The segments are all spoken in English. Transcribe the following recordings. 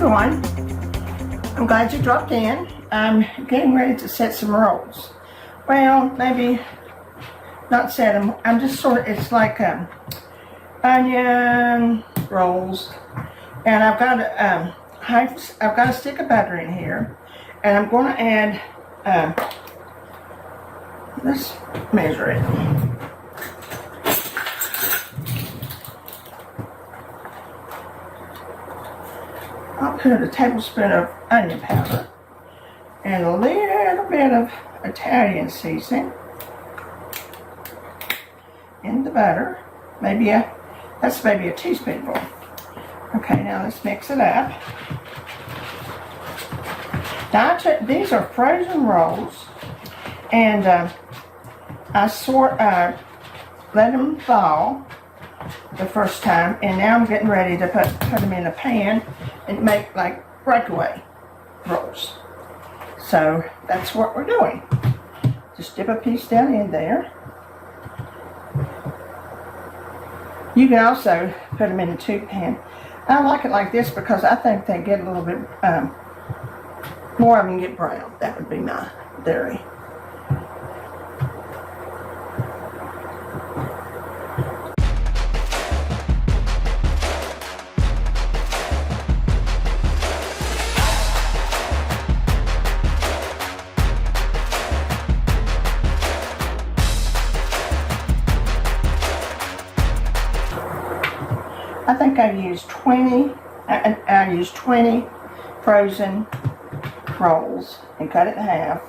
everyone. I'm glad you dropped in. I'm getting ready to set some rolls. Well, maybe not set them. I'm just it's like onion rolls. And I've got a stick of butter in here. And I'm going to add, let's measure it. I'll put a tablespoon of onion powder and a little bit of Italian seasoning in the butter. That's maybe a teaspoonful. Okay, now let's mix it up. Now these are frozen rolls, and I let them thaw the first time, and now I'm getting ready to put them in a pan and make like breakaway rolls. So that's what we're doing. Just dip a piece down in there. You can also put them in a tube pan. I like it like this because I think they get a little bit more of them get brown. That would be my theory. I think I used 20 frozen rolls and cut it in half.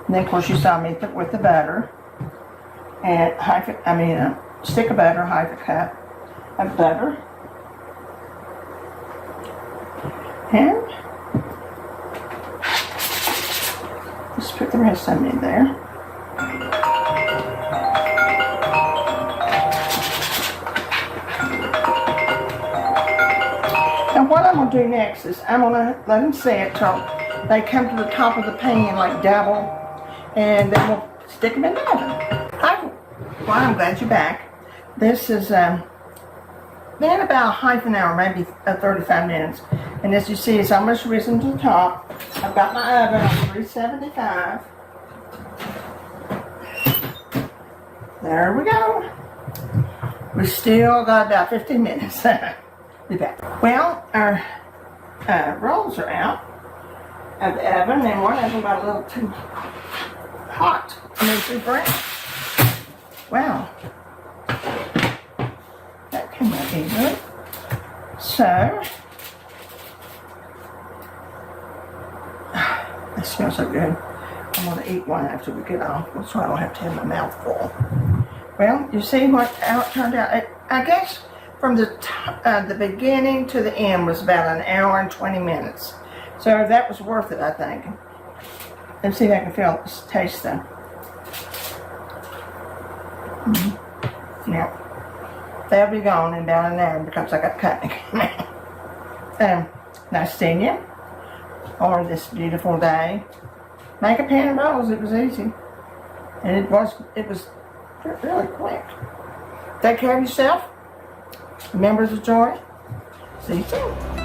And then of course you saw me with the butter and a stick of butter, half a cup of butter. And just put the rest of them in there. And what I'm going to do next is I'm going to let them set till they come to the top of the pan like double, and then we'll stick them in the oven. Well, I'm glad you're back. This has been about half an hour, maybe 35 minutes. And as you see, it's almost risen to the top. I've got my oven on 375. There we go. We still got about 15 minutes. Be back. Well, our rolls are out of the oven, and one of them got a little too hot. Too brown. Wow. That came out easily. So, that smells so good. I'm going to eat one after we get off, so I don't have to have my mouth full. Well, you see how it turned out? I guess from the beginning to the end was about an hour and 20 minutes. So that was worth it, I think. Let's see if I can taste them. Yeah. They'll be gone in about an hour because I got cutting. Nice seeing you on this beautiful day. Make a pan of rolls. It was easy. And it was really quick. Take care of yourself. Remember the joy. See you soon.